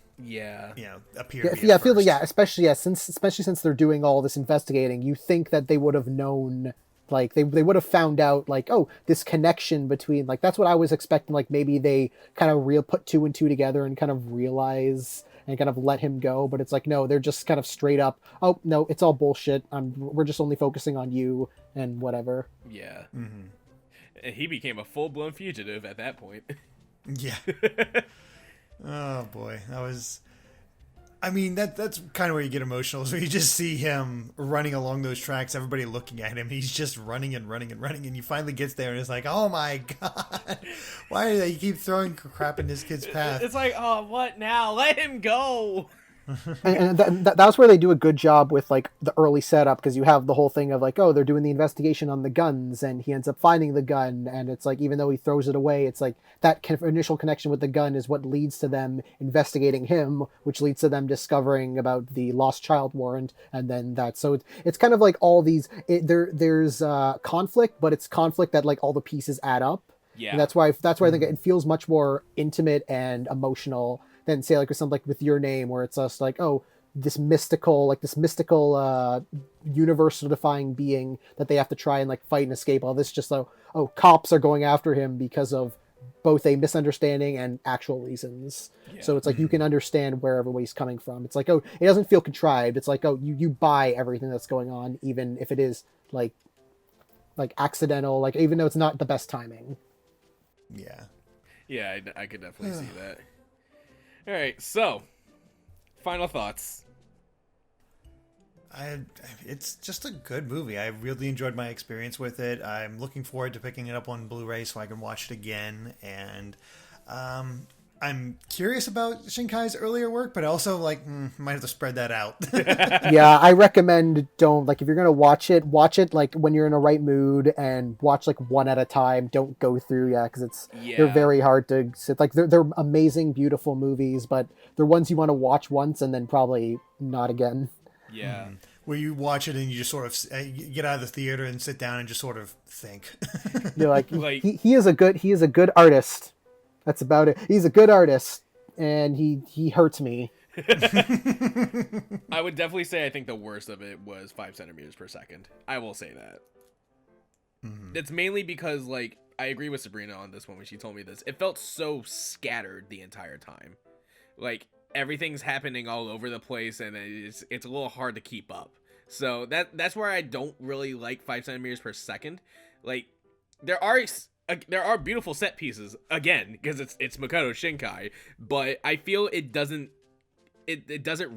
appear. Especially since they're doing all this investigating, you think that they would have known, like they would have found out, like, oh, this connection between, like that's what I was expecting, like maybe they kind of put 2 and 2 together and kind of realize and kind of let him go, but it's like, no, they're just kind of straight up, oh no, it's all bullshit, we're just only focusing on you and whatever. Yeah. And he became a full-blown fugitive at that point. Yeah. Oh boy, that was, I mean, that's kind of where you get emotional, is when you just see him running along those tracks, everybody looking at him, he's just running and running and running, and he finally gets there and it's like, oh my god, why do they keep throwing crap in this kid's path? It's like, oh, what now? Let him go! and that's where they do a good job with like the early setup, because you have the whole thing of like, oh, they're doing the investigation on the guns, and he ends up finding the gun, and it's like, even though he throws it away, it's like that initial connection with the gun is what leads to them investigating him, which leads to them discovering about the lost child warrant, and then that. So it's kind of like all these, there's conflict, but it's conflict that like all the pieces add up. Yeah. And that's why I think it feels much more intimate and emotional than say like with something like with Your Name, where it's just like, oh, this mystical universal defying being that they have to try and like fight and escape. All this just so, oh, cops are going after him because of both a misunderstanding and actual reasons. Yeah. So it's like you can understand where everybody's coming from. It's like, oh, it doesn't feel contrived. It's like, oh, you buy everything that's going on, even if it is like accidental, like even though it's not the best timing. Yeah. Yeah, I could definitely see that. All right, so final thoughts. It's just a good movie. I really enjoyed my experience with it. I'm looking forward to picking it up on Blu-ray so I can watch it again. And I'm curious about Shinkai's earlier work, but also like might have to spread that out. Yeah, I recommend don't, like, if you're gonna watch it like when you're in a right mood and watch like one at a time. Don't go through, because they're very hard to sit. Like they're amazing, beautiful movies, but they're ones you want to watch once and then probably not again. Yeah. Where you watch it and you just sort of you get out of the theater and sit down and just sort of think. You're like he is a good artist. That's about it. He's a good artist, and he hurts me. I would definitely say I think the worst of it was 5 centimeters per second. I will say that. Mm-hmm. It's mainly because, like, I agree with Sabrina on this one when she told me this. It felt so scattered the entire time. Like, everything's happening all over the place, and it's a little hard to keep up. So that's where I don't really like 5 centimeters per second. Like, there are beautiful set pieces, again, because it's Makoto Shinkai, but I feel it doesn't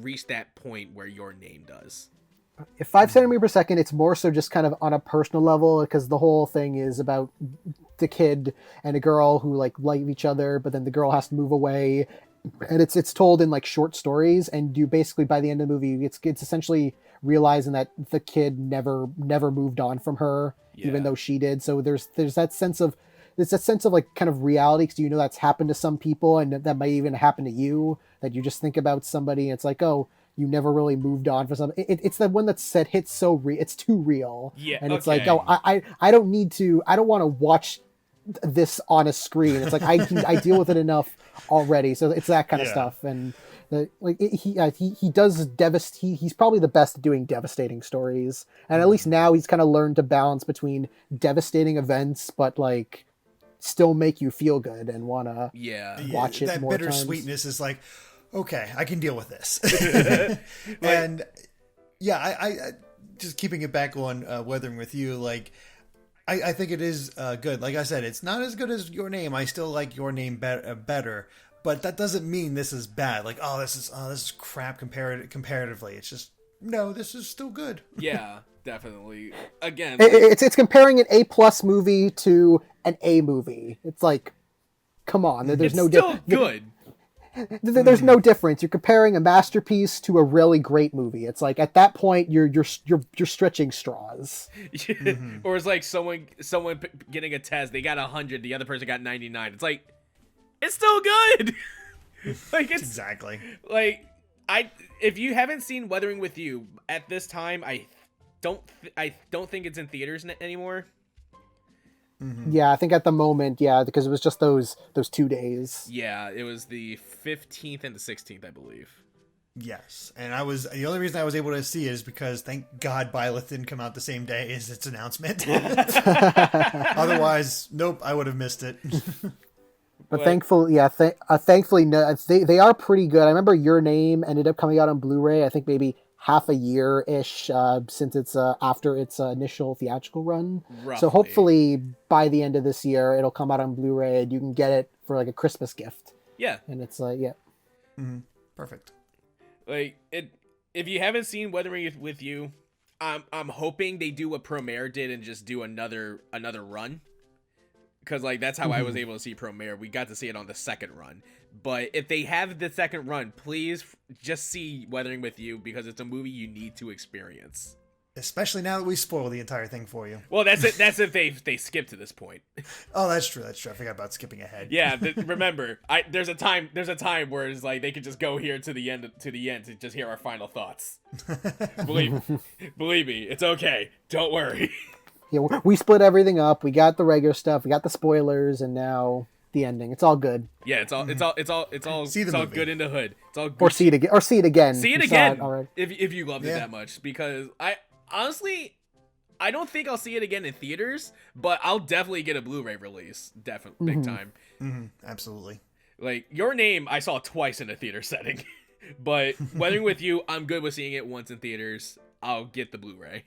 reach that point where Your Name does. If 5 centimeters per second, it's more so just kind of on a personal level, because the whole thing is about the kid and a girl who like each other, but then the girl has to move away, and it's told in like short stories, and you basically, by the end of the movie, it's essentially realizing that the kid never moved on from her, even though she did. So there's that sense of like kind of reality, because that's happened to some people, and that might even happen to you, that you just think about somebody and it's like, oh, you never really moved on for something. It's the one that's said hits so it's too real, and it's like, oh, I don't want to watch this on a screen. It's like I deal with it enough already. So it's that kind of stuff, and he does he's probably the best at doing devastating stories, and at least now he's kind of learned to balance between devastating events but like still make you feel good and want to watch it more times. That bittersweetness is like, okay, I can deal with this. And I just keeping it back on Weathering with You, like I think it is good. Like I said, it's not as good as Your Name. I still like Your Name better, but that doesn't mean this is bad. Like, this is crap comparatively. It's just, no, this is still good. Yeah, definitely. Again, it's comparing an A+ movie to an A movie. It's like, come on, there's no difference. Still good. There's no difference. You're comparing a masterpiece to a really great movie. It's like, at that point you're stretching straws. Or it's like someone getting a test, they got 100, the other person got 99. It's like, it's still good. Like, it's exactly like, if you haven't seen Weathering with You at this time, I don't think it's in theaters anymore. Mm-hmm. Yeah, I think at the moment, because it was just those 2 days. Yeah, it was the 15th and the 16th, I believe. Yes, and the only reason I was able to see it is because, thank God, Byleth didn't come out the same day as its announcement. Otherwise, nope, I would have missed it. But thankfully, thankfully, no, they are pretty good. I remember Your Name ended up coming out on Blu-ray, I think maybe half a year-ish since it's after its initial theatrical run. Roughly. So hopefully by the end of this year, it'll come out on Blu-ray and you can get it for like a Christmas gift. Yeah. And it's like, yeah. Mm-hmm. Perfect. Like, if you haven't seen Weathering with You, I'm hoping they do what Promare did and just do another run. Because, like, that's how I was able to see Promare. We got to see it on the second run. But if they have the second run, please just see Weathering with You, because it's a movie you need to experience. Especially now that we spoil the entire thing for you. Well, that's it. That's if they skip to this point. Oh, that's true. I forgot about skipping ahead. Yeah, remember, there's a time where it's like they could just go here to the end to just hear our final thoughts. Believe me, it's okay. Don't worry. Yeah, we split everything up. We got the regular stuff. We got the spoilers, and now the ending. It's all good. Yeah, it's all good in the hood. It's all good. Or see it again. See it again. If you loved it that much, because I honestly, I don't think I'll see it again in theaters, but I'll definitely get a Blu-ray release. Definitely, big time. Mm-hmm. Absolutely. Like, Your Name, I saw twice in a theater setting, but Weathering with You, I'm good with seeing it once in theaters. I'll get the Blu-ray.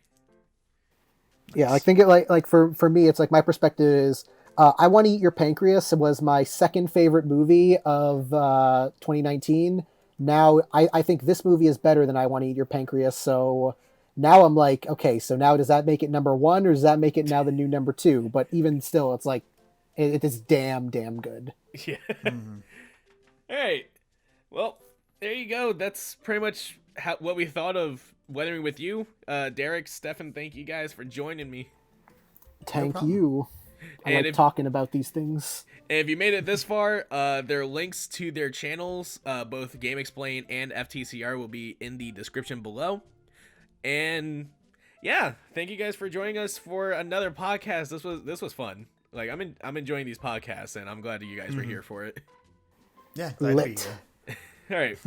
Yeah, I think it like for me, it's like my perspective is, I Want to Eat Your Pancreas was my second favorite movie of 2019. Now I think this movie is better than I Want to Eat Your Pancreas. So now I'm like, okay, so now does that make it number one, or does that make it now the new number two? But even still, it's like it is damn good. Yeah. All right. Well, there you go. That's pretty much what we thought of Weathering with You. Derrick, Stefan, thank you guys for joining me. Thank you. I like talking about these things. If you made it this far, their links to their channels, both GameXplain and FTCR, will be in the description below. And yeah, thank you guys for joining us for another podcast. This was fun. Like I'm enjoying these podcasts, and I'm glad that you guys were here for it. Yeah, glad to be here. All right.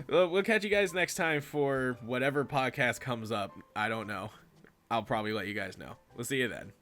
Well, we'll catch you guys next time for whatever podcast comes up. I don't know. I'll probably let you guys know. We'll see you then.